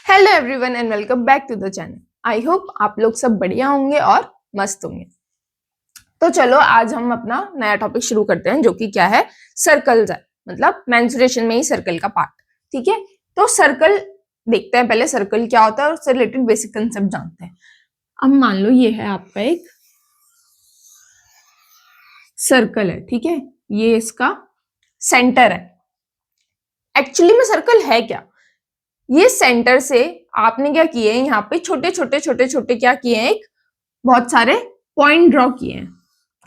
Hello everyone and welcome back to the channel. I hope आप लोग सब बढ़िया होंगे और मस्त होंगे। तो चलो आज हम अपना नया टॉपिक शुरू करते हैं जो कि क्या है, सर्कल्स है। मतलब मेंस्ट्रुएशन में ही सर्कल का पार्ट। ठीक है, तो सर्कल देखते हैं पहले सर्कल क्या होता है और उससे रिलेटेड बेसिक कंसेप्ट जानते हैं। अब मान लो ये है आपका एक सर्कल है, ठीक है, ये इसका सेंटर है। एक्चुअली में सर्कल है क्या, ये सेंटर से आपने क्या किए हैं, यहाँ पे छोटे छोटे छोटे छोटे क्या किए हैं, एक बहुत सारे पॉइंट ड्रॉ किए हैं।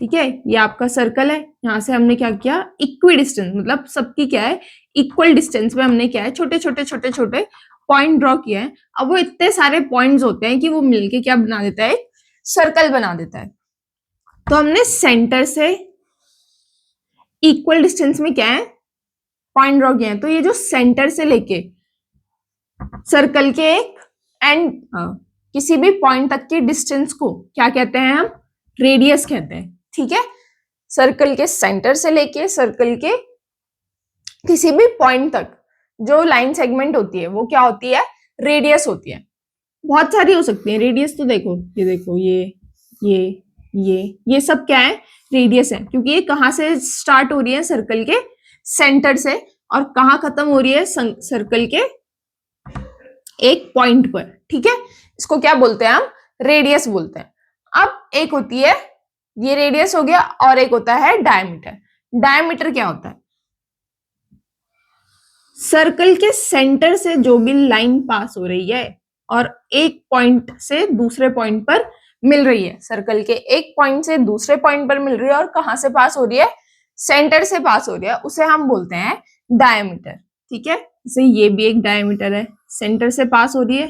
ठीक है, ये आपका सर्कल है, यहाँ से हमने क्या किया, इक्वी डिस्टेंस मतलब सबकी क्या है, इक्वल डिस्टेंस में हमने क्या है, छोटे छोटे छोटे छोटे पॉइंट ड्रॉ किए हैं। अब वो इतने सारे पॉइंट्स होते हैं कि वो मिलके क्या बना देता है, एक सर्कल बना देता है। तो हमने सेंटर से इक्वल डिस्टेंस में क्या है, पॉइंट ड्रॉ किए हैं। तो ये जो सेंटर से लेके सर्कल के एक एंड किसी भी पॉइंट तक के डिस्टेंस को क्या कहते हैं, हम रेडियस कहते हैं। ठीक है, सर्कल के सेंटर से लेके सर्कल के किसी भी पॉइंट तक जो लाइन सेगमेंट होती है वो क्या होती है, रेडियस होती है। बहुत सारी हो सकती है रेडियस, तो देखो ये देखो ये सब क्या है, रेडियस है, क्योंकि ये कहां से स्टार्ट हो रही है, सर्कल के सेंटर से, और कहां खत्म हो रही है, सर्कल के एक पॉइंट पर। ठीक है, इसको क्या बोलते हैं, हम रेडियस बोलते हैं। अब एक होती है, ये रेडियस हो गया, और एक होता है डायमीटर। डायमीटर क्या होता है, सर्कल के सेंटर से जो भी लाइन पास हो रही है और एक पॉइंट से दूसरे पॉइंट पर मिल रही है, सर्कल के एक पॉइंट से दूसरे पॉइंट पर मिल रही है और कहां से पास हो रही है, सेंटर से पास हो रही है, उसे हम बोलते हैं डायमीटर। ठीक है, जैसे ये भी एक डायमीटर है, सेंटर से पास हो रही है,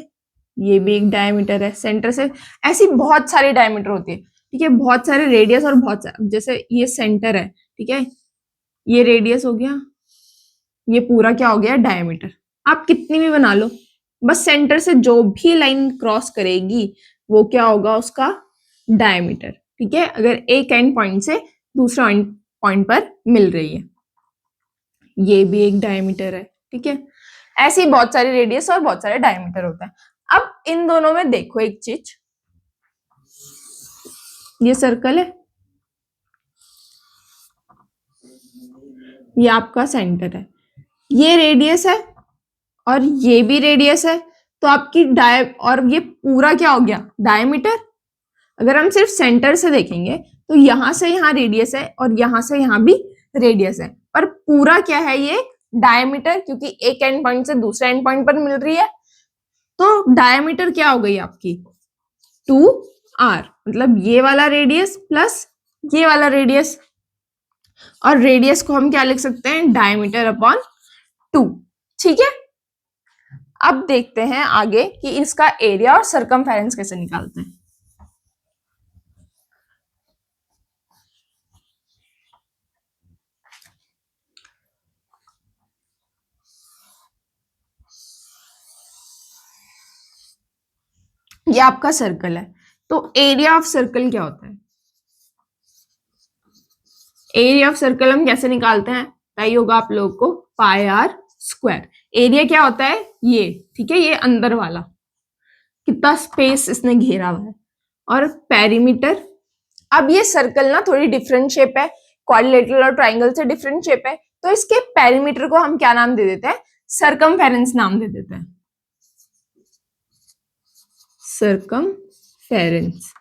ये भी एक डायमीटर है, सेंटर से। ऐसी बहुत सारी डायमीटर होती है। ठीक है, बहुत सारे रेडियस और बहुत सारे, जैसे ये सेंटर है, ठीक है, ये रेडियस हो गया, ये पूरा क्या हो गया, डायमीटर। आप कितनी भी बना लो, बस सेंटर से जो भी लाइन क्रॉस करेगी वो क्या होगा, उसका डायमीटर। ठीक है, अगर एक एंड पॉइंट से दूसरा एंड पॉइंट पर मिल रही है, ये भी एक डायमीटर है। ठीक है, ऐसी बहुत सारी रेडियस और बहुत सारे डायमीटर होता है। अब इन दोनों में देखो एक चीज, ये सर्कल है, ये आपका सेंटर है, ये रेडियस है और ये भी रेडियस है, तो आपकी और ये पूरा क्या हो गया, डायमीटर। अगर हम सिर्फ सेंटर से देखेंगे तो यहां से यहां रेडियस है और यहां से यहां भी रेडियस है, पर पूरा क्या है, ये डायमीटर, क्योंकि एक एंड पॉइंट से दूसरे एंड पॉइंट पर मिल रही है। तो डायमीटर क्या हो गई आपकी, 2r, मतलब ये वाला रेडियस प्लस ये वाला रेडियस, और रेडियस को हम क्या लिख सकते हैं, डायमीटर अपॉन 2। ठीक है, अब देखते हैं आगे कि इसका एरिया और सरकमफेरेंस कैसे निकालते हैं। ये आपका सर्कल है, तो एरिया ऑफ सर्कल क्या होता है, एरिया ऑफ सर्कल हम कैसे निकालते हैं, पता ही होगा आप लोगों को, पाई आर स्क्वायर। एरिया क्या होता है, ये, ठीक है, ये अंदर वाला कितना स्पेस इसने घेरा हुआ है, और पेरीमीटर। अब ये सर्कल ना थोड़ी डिफरेंट शेप है, क्वाड्रिलेटरल और ट्राइंगल से डिफरेंट शेप है, तो इसके पेरीमीटर को हम क्या नाम दे देते हैं, सरकमफेरेंस नाम दे देते हैं, सरकमफेरेंस।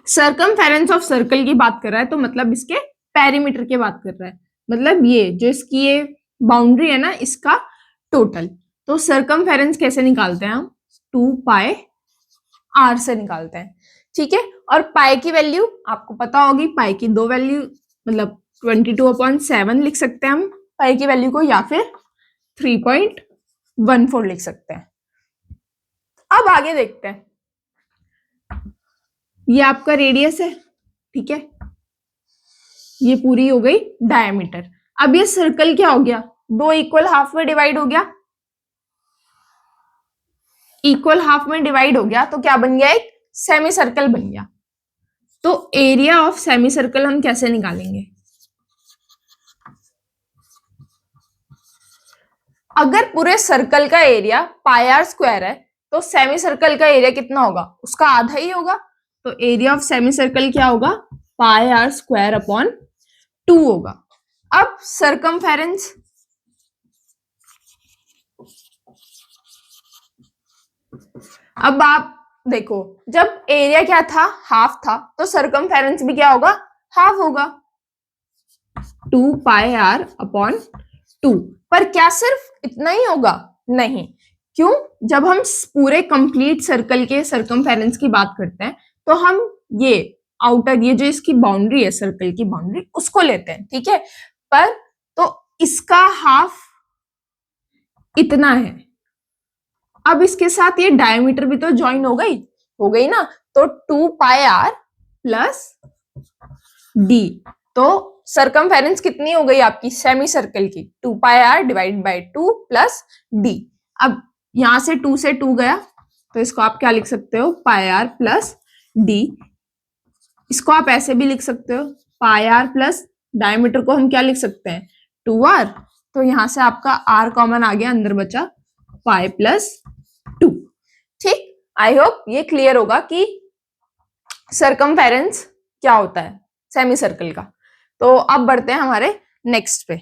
सरकमफेरेंस ऑफ सर्कल की बात कर रहा है तो मतलब इसके पेरीमीटर की बात कर रहा है, मतलब ये जो इसकी ये बाउंड्री है ना, इसका टोटल। तो सरकमफेरेंस कैसे निकालते हैं हम, 2 पाई आर से निकालते हैं। ठीक है, और पाई की वैल्यू आपको पता होगी, पाई की दो वैल्यू, मतलब 22/7 लिख सकते हैं हम पाई की वैल्यू को, या फिर 3.14 लिख सकते हैं। अब आगे देखते हैं, ये आपका रेडियस है, ठीक है, ये पूरी हो गई डायमीटर। अब ये सर्कल क्या हो गया, दो इक्वल हाफ में डिवाइड हो गया, इक्वल हाफ में डिवाइड हो गया तो क्या बन गया, एक सेमी सर्कल बन गया। तो एरिया ऑफ सेमी सर्कल हम कैसे निकालेंगे, अगर पूरे सर्कल का एरिया पाई आर स्क्वायर है तो सेमी सर्कल का एरिया कितना होगा, उसका आधा ही होगा। तो एरिया ऑफ सेमी सर्कल क्या होगा, पाई आर स्क्वायर अपॉन 2 होगा। अब सरकमफेरेंस, अब आप देखो जब एरिया क्या था, हाफ था, तो सरकमफेरेंस भी क्या होगा, हाफ होगा, 2 पाई आर अपॉन 2। पर क्या सिर्फ इतना ही होगा, नहीं, क्यों, जब हम पूरे कंप्लीट सर्कल के सरकमफेरेंस की बात करते हैं तो हम ये आउटर, ये जो इसकी बाउंड्री है सर्कल की बाउंड्री, उसको लेते हैं, ठीक है। पर तो इसका हाफ इतना है। अब इसके साथ ये डायमीटर भी तो ज्वाइन हो गई ना, तो 2 पाई आर प्लस डी। तो सरकमफेरेंस कितनी हो गई आपकी सेमी सर्कल की, 2 pi r divide by 2 plus D. अब यहां से 2 से 2 गया तो इसको आप क्या लिख सकते हो, पाई आर प्लस डी। इसको आप ऐसे भी लिख सकते हो, पाई आर प्लस डायमीटर को हम क्या लिख सकते हैं, 2r। तो यहां से आपका r कॉमन आ गया, अंदर बचा पाई प्लस 2। ठीक, आई होप ये क्लियर होगा कि सरकमफेरेंस क्या होता है सेमी सर्कल का। तो अब बढ़ते हैं हमारे नेक्स्ट पे।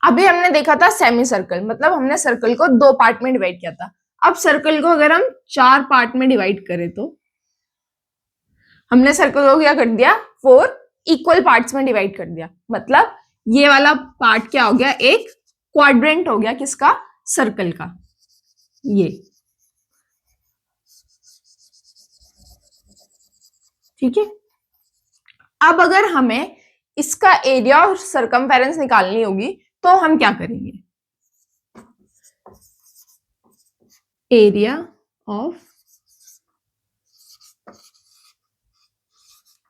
अभी हमने देखा था सेमी सर्कल, मतलब हमने सर्कल को 2 पार्ट में डिवाइड किया था। अब सर्कल को अगर हम 4 पार्ट में डिवाइड करें तो हमने सर्कल को क्या कर दिया, 4 इक्वल पार्ट्स में डिवाइड कर दिया। मतलब ये वाला पार्ट क्या हो गया, एक क्वाड्रेंट हो गया, किसका, सर्कल का। ये ठीक है। अब अगर हमें इसका एरिया और सरकमफेरेंस निकालनी होगी तो हम क्या करेंगे, area of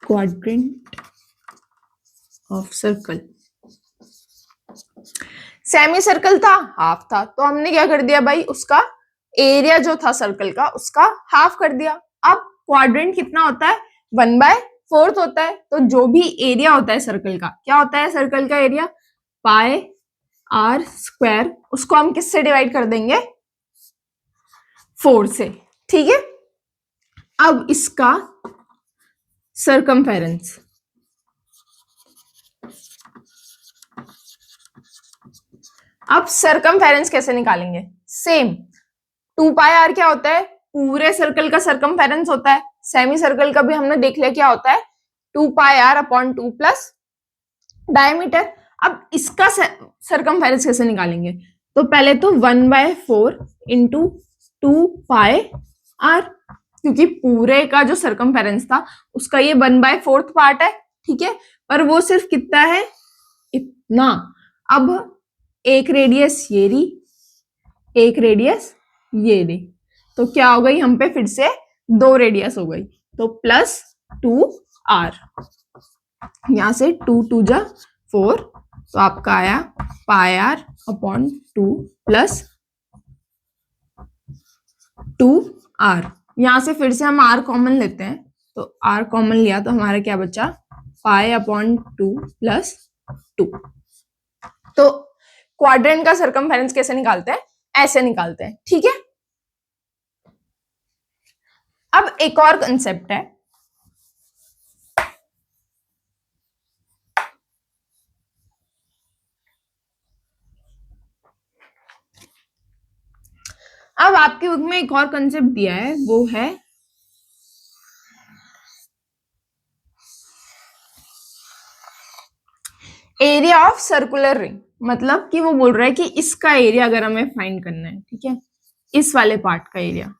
quadrant of circle. Semi circle था, हाफ था, तो हमने क्या कर दिया भाई, उसका एरिया जो था सर्कल का उसका हाफ कर दिया। अब क्वाड्रेंट कितना होता है, 1/4 होता है। तो जो भी एरिया होता है सर्कल का, क्या होता है सर्कल का एरिया, पाई आर स्क्वायर, उसको हम किससे डिवाइड कर देंगे, 4 से, ठीक है। अब इसका सरकमफेरेंस, अब सरकमफेरेंस कैसे निकालेंगे, सेम 2 पाई आर क्या होता है, पूरे सर्कल का सरकमफेरेंस होता है। सेमी सर्कल का भी हमने देख लिया क्या होता है, 2 pi r upon 2 plus diameter. अब इसका सरकमफेरेंस कैसे निकालेंगे, तो पहले तो 1/4 इंटू 2 पाई आर, क्योंकि पूरे का जो सरकमफेरेंस था उसका ये 1/4 पार्ट है, ठीक है। पर वो सिर्फ कितना है, इतना। अब एक रेडियस ये रही, एक रेडियस ये रही, तो क्या हो गई, हम पे फिर से 2 रेडियस हो गई, तो प्लस 2r। यहां से 2 2 जा 4, तो आपका आया पाई आर अपॉन 2 प्लस 2r। यहां से फिर से हम r कॉमन लेते हैं, तो r कॉमन लिया तो हमारा क्या बचा, पाई अपॉन 2 प्लस 2। तो क्वाड्रेंट का सरकमफेरेंस कैसे निकालते हैं, ऐसे निकालते हैं, ठीक है। अब एक और कंसेप्ट है, अब आपकी बुक में एक और कंसेप्ट दिया है, वो है एरिया ऑफ सर्कुलर रिंग। मतलब कि वो बोल रहा है कि इसका एरिया अगर हमें फाइंड करना है, ठीक है, इस वाले पार्ट का एरिया।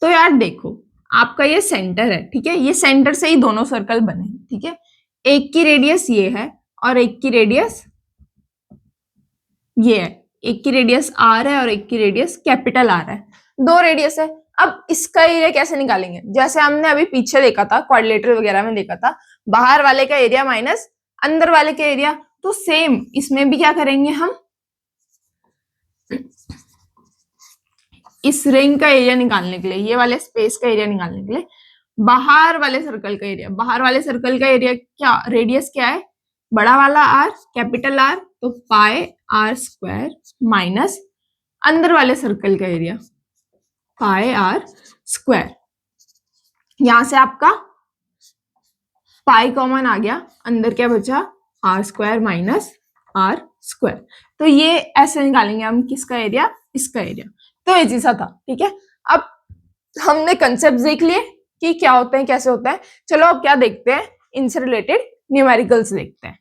तो यार देखो, आपका ये सेंटर है, ठीक है, ये सेंटर से ही दोनों सर्कल बने, ठीक है। एक की रेडियस ये है और एक की रेडियस ये है, एक की रेडियस आर है और एक की रेडियस कैपिटल आर है, 2 रेडियस है। अब इसका एरिया कैसे निकालेंगे? जैसे हमने अभी पीछे देखा था, क्वाड्रिलेटरल वगैरह में देखा था, बाहर वाले का एरिया माइनस अंदर वाले का एरिया, तो सेम इसमें भी क्या करेंगे हम, इस रिंग का एरिया निकालने के लिए, ये वाले स्पेस का एरिया निकालने के लिए बाहर वाले सर्कल का एरिया, बाहर वाले सर्कल का एरिया क्या, रेडियस क्या है, बड़ा वाला आर, कैपिटल आर, तो पाई आर स्क्वायर माइनस अंदर वाले सर्कल का एरिया पाई आर स्क्वायर। यहां से आपका पाई कॉमन आ गया, अंदर क्या बचा, R square minus R square. तो ये ऐसे निकालेंगे हम, किसका एरिया, इसका एरिया। तो ये चीज था, ठीक है। अब हमने कंसेप्ट देख लिए कि क्या होते हैं, कैसे होता है। चलो अब क्या देखते हैं, इनसे रिलेटेड न्यूमेरिकल्स देखते हैं।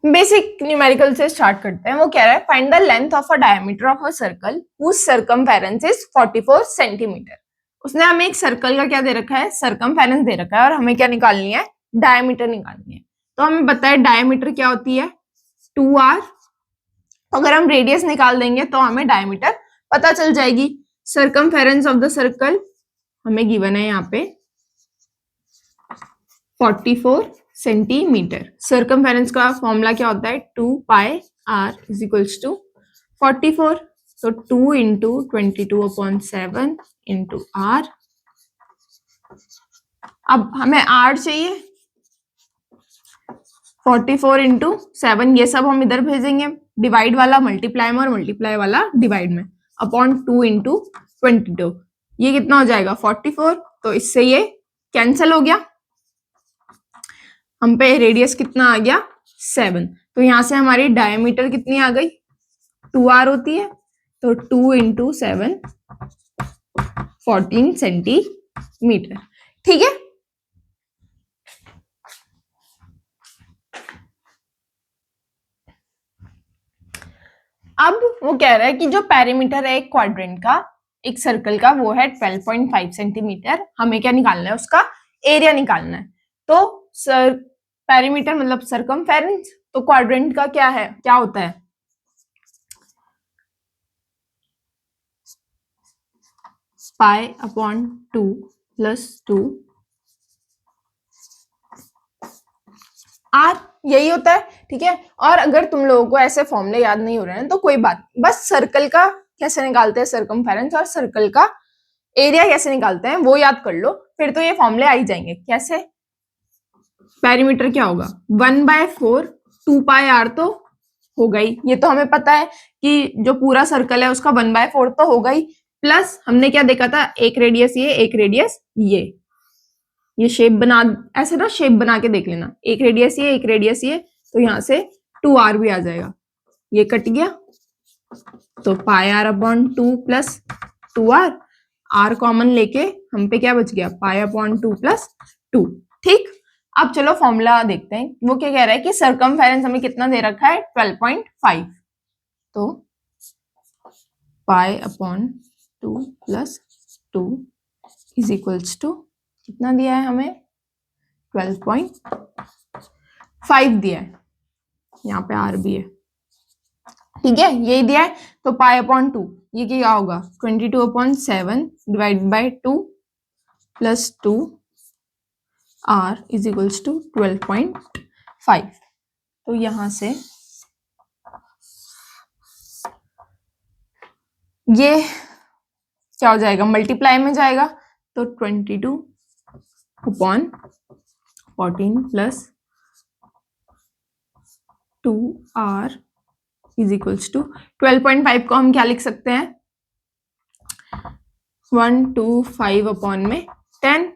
बेसिक न्यूमेरिकल से स्टार्ट करते हैं। वो कह रहा है find the length of a diameter of a circle whose circumference is 44 centimeter. उसने हमें एक सर्कल का क्या दे रखा है, सर्कमफेरेंस दे रखा है, और हमें क्या निकालनी है, डायमीटर निकालनी है। तो हमें पता है डायमीटर क्या होती है, 2r। अगर हम रेडियस निकाल देंगे तो हमें डायमीटर पता चल जाएगी। सर्कमफेरेंस ऑफ द सर्कल हमें गिवन है यहाँ पे 44 सेंटीमीटर। सर्कमफेरेंस का फॉर्मूला क्या होता है, 2 pi are is equals to 44, तो 2 इंटू 22/7 इंटू आर। अब हमें आर चाहिए, 44 इंटू 7, ये सब हम इधर भेजेंगे, डिवाइड वाला मल्टीप्लाई में और मल्टीप्लाई वाला डिवाइड में, अपॉन 2 इंटू 22, ये कितना हो जाएगा 44। तो इससे ये कैंसिल हो गया, हम पे रेडियस कितना आ गया 7। तो यहां से हमारी डायमीटर कितनी आ गई, 2r होती है, तो 2 इंटू 7 14 सेंटीमीटर, ठीक है। अब वो कह रहा है कि जो पेरीमीटर है एक क्वाड्रेंट का, एक सर्कल का, वो है 12.5 सेंटीमीटर। हमें क्या निकालना है, उसका एरिया निकालना है। तो सर पेरीमीटर मतलब सर्कमफेरेंस, तो क्वाड्रेंट का क्या है, क्या होता है, पाई अपॉन 2 प्लस 2 आर, यही होता है, ठीक है। और अगर तुम लोगों को ऐसे फॉर्मूले याद नहीं हो रहे हैं तो कोई बात, बस सर्कल का कैसे निकालते हैं सर्कमफेरेंस और सर्कल का एरिया कैसे निकालते हैं वो याद कर लो, फिर तो ये फॉर्मूले आ ही जाएंगे। कैसे, पेरीमीटर क्या होगा 1/4 2 पाई आर, तो हो गई, ये तो हमें पता है कि जो पूरा सर्कल है उसका 1/4 तो होगा ही, प्लस हमने क्या देखा था, एक रेडियस ये, एक रेडियस ये शेप बना, ऐसे ना शेप बना के देख लेना, एक रेडियस ये, एक रेडियस ये, तो यहां से 2r भी आ जाएगा, ये कट गया, तो pi r upon 2 plus 2r, r common लेके हम पे क्या बच गया, पाई अपॉन 2 प्लस 2, ठीक। अब चलो फॉर्मूला देखते हैं, वो क्या कह रहा है कि सर्कमफेरेंस हमें कितना दे रखा है 12.5, तो pi upon 2 plus 2 is equals to कितना दिया है हमें 12.5 दिया है, यहाँ पे आर भी है, ठीक है, यही दिया है। तो पाई अपॉन 2 ये क्या होगा 22/7 divide by 2 plus 2 R is equals to 12.5। तो यहां से ये क्या हो जाएगा, मल्टीप्लाई में जाएगा, तो 22/14 plus 2r is equals to 12.5 को हम क्या लिख सकते हैं 125 अपॉन में 10,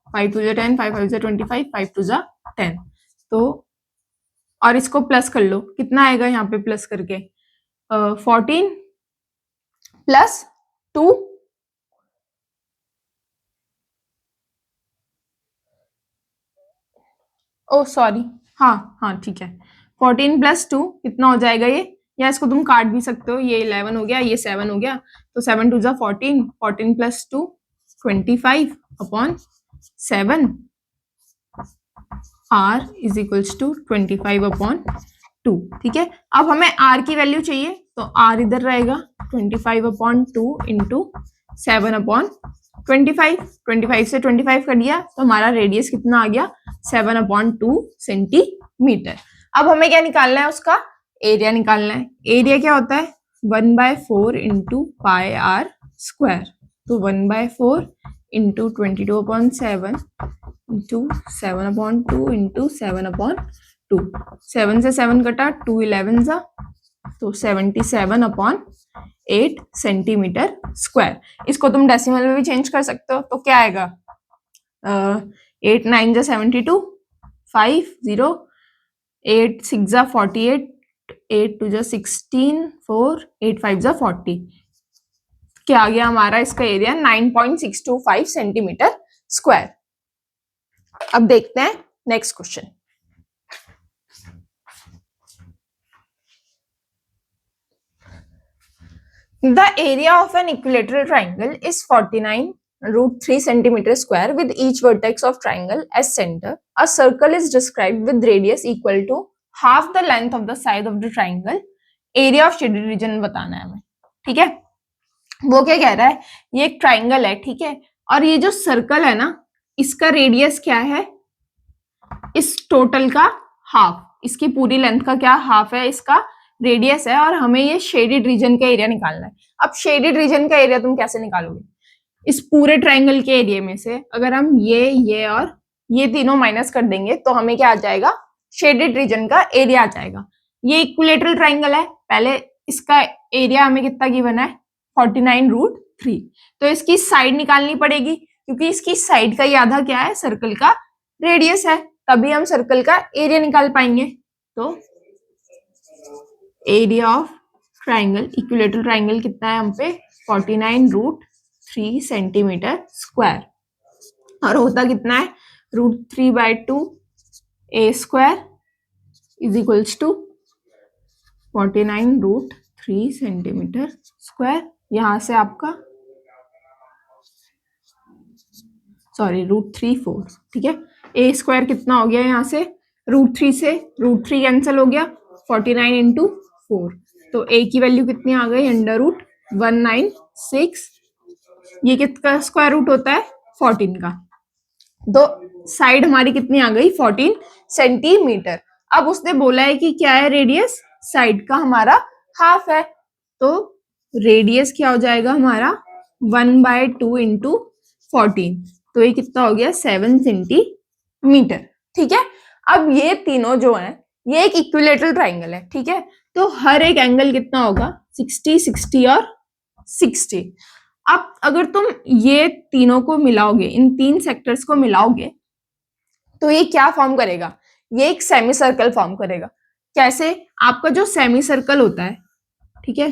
5 2 10, 5 5 25, 5 2 10, तो और इसको प्लस कर लो, कितना आएगा यहाँ पे प्लस करके 14 प्लस 2, ओ सॉरी, हाँ ठीक है, 14 प्लस 2 कितना हो जाएगा ये, या इसको तुम काट भी सकते हो, ये 11 हो गया, ये 7 हो गया, तो 7 2 14, 14 plus 2 25 upon 7 r is equals to 25 upon 2। ठीक है, अब हमें r की वैल्यू चाहिए, तो r इधर रहेगा 25/2 इंटू 7/25। 25 से 25 कट गया तो हमारा रेडियस कितना आ गया, 7/2 सेंटीमीटर। अब हमें क्या निकालना है, उसका एरिया निकालना है। एरिया क्या होता है, 1/4 इंटू पाई आर स्क्वायर। तो 1/4 इंटू 22/7 इंटू 7/2 इंटू 7/2। 7 से 7 कटा, 2 11 जा, तो 77/8 सेंटीमीटर स्क्वायर। इसको तुम डेसिमल में भी चेंज कर सकते हो, तो क्या आएगा, 8 9 जा 72, 5 0, 8 6 जा 48, 8 2 जा 16, 4 8 5 जा 40। क्या आ गया हमारा इसका एरिया, 9.625 सेंटीमीटर स्क्वायर। अब देखते हैं next question. The area of an equilateral triangle is 49√3 centimeter square with each vertex of triangle as center. A circle is described with radius equal to half the length of the side of the triangle. Area of shaded region बताना है हमें। ठीक है, वो क्या कह रहा है, ये एक ट्राइंगल है, ठीक है, और ये जो सर्कल है ना, इसका रेडियस क्या है, इस टोटल का हाफ, इसकी पूरी लेंथ का क्या हाफ है, इसका रेडियस है, और हमें ये शेडेड रीजन का एरिया निकालना है। अब शेडेड रीजन का एरिया तुम कैसे निकालोगे, इस पूरे ट्राइंगल के एरिया में से अगर हम ये और ये तीनों माइनस कर देंगे तो हमें क्या आ जाएगा, शेडेड रीजन का एरिया आ जाएगा। ये इक्विलेटरल ट्राइंगल है, पहले इसका एरिया हमें कितना गिवन है, 49√3। तो इसकी साइड निकालनी पड़ेगी, क्योंकि इसकी साइड का ये आधा क्या है, सर्कल का रेडियस है, तभी हम सर्कल का एरिया निकाल पाएंगे। तो area of triangle, equilateral triangle कितना है हम पे, 49√3 सेंटीमीटर स्क्वायर, और होता कितना है, √3/2 a square is equals to 49√3 centimeter square. यहां से आपका √3/4, ठीक है, a स्क्वायर कितना हो गया, यहाँ से √3 से √3 कैंसिल हो गया, 49 इंटू 4, तो a की वैल्यू कितनी आ गई, √196। ये किसका स्क्वायर रूट होता है, 14 का। तो साइड हमारी कितनी आ गई, 14 सेंटीमीटर। अब उसने बोला है कि क्या है रेडियस, साइड का हमारा हाफ है, तो रेडियस क्या हो जाएगा हमारा, 1/2 इंटू 14, तो ये कितना हो गया, 7 सेंटीमीटर। ठीक है, अब ये तीनों जो हैं, ये एक इक्विलेटरल ट्राइंगल है, ठीक है, तो हर एक एंगल कितना होगा, 60 60 और 60। अब अगर तुम ये तीनों को मिलाओगे, इन तीन सेक्टर्स को मिलाओगे, तो ये क्या फॉर्म करेगा, ये एक सेमी सर्कल फॉर्म करेगा। कैसे, आपका जो सेमी सर्कल होता है, ठीक है,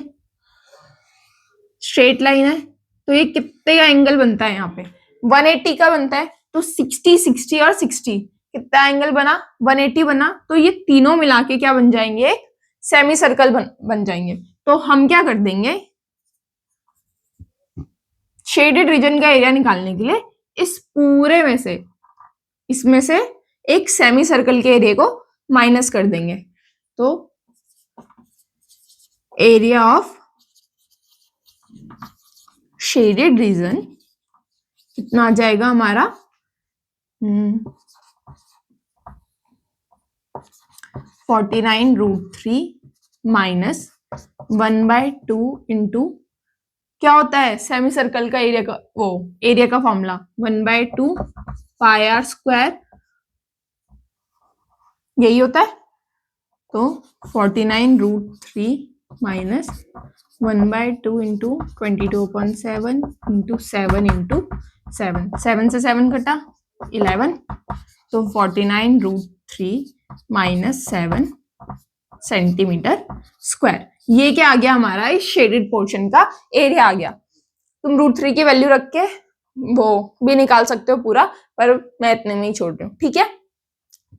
स्ट्रेट लाइन है, तो ये कितने का एंगल बनता है, यहाँ पे 180 का बनता है, तो 60 60 और 60 कितना एंगल बना, 180 बना, तो ये तीनों मिला के क्या बन जाएंगे, एक सेमी सर्कल बन जाएंगे। तो हम क्या कर देंगे, शेडेड रीजन का एरिया निकालने के लिए इस पूरे में से, इसमें से एक सेमी सर्कल के एरिया को माइनस कर देंगे, तो एरिया ऑफ शेडेड रीजन कितना आ जाएगा हमारा, 49√3 माइनस 1/2 इंटू क्या होता है, सेमी सर्कल का एरिया का, वो एरिया का फॉर्मूला 1/2 पाई आर स्क्वायर, यही होता है। तो 49√3 माइनस 1/2 इंटू 22/7 इंटू 7 इंटू 7, 7 से 7 कटा 11, तो 49√3 माइनस 7 सेंटीमीटर स्क्वायर। ये क्या आ गया हमारा, इस शेडेड पोर्शन का एरिया आ गया। तुम √3 की वैल्यू रख के वो भी निकाल सकते हो पूरा, पर मैं इतने में ही छोड़ रही हूँ, ठीक है।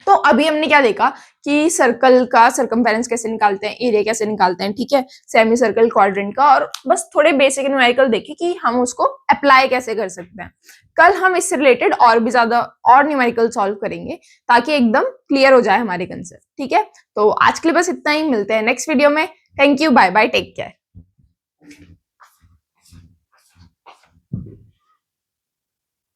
तो अभी हमने क्या देखा कि सर्कल का सर्कमफेरेंस कैसे निकालते हैं, एरिया कैसे निकालते हैं, ठीक है, सेमी सर्कल, क्वाड्रेंट का, और बस थोड़े बेसिक न्यूमेरिकल देखे कि हम उसको अप्लाई कैसे कर सकते हैं। कल हम इससे रिलेटेड और भी ज्यादा और न्यूमेरिकल सॉल्व करेंगे ताकि एकदम क्लियर हो जाए हमारे कंसेप्ट, ठीक है। तो आज के लिए बस इतना ही, मिलते हैं नेक्स्ट वीडियो में। Thank you, bye bye, take care.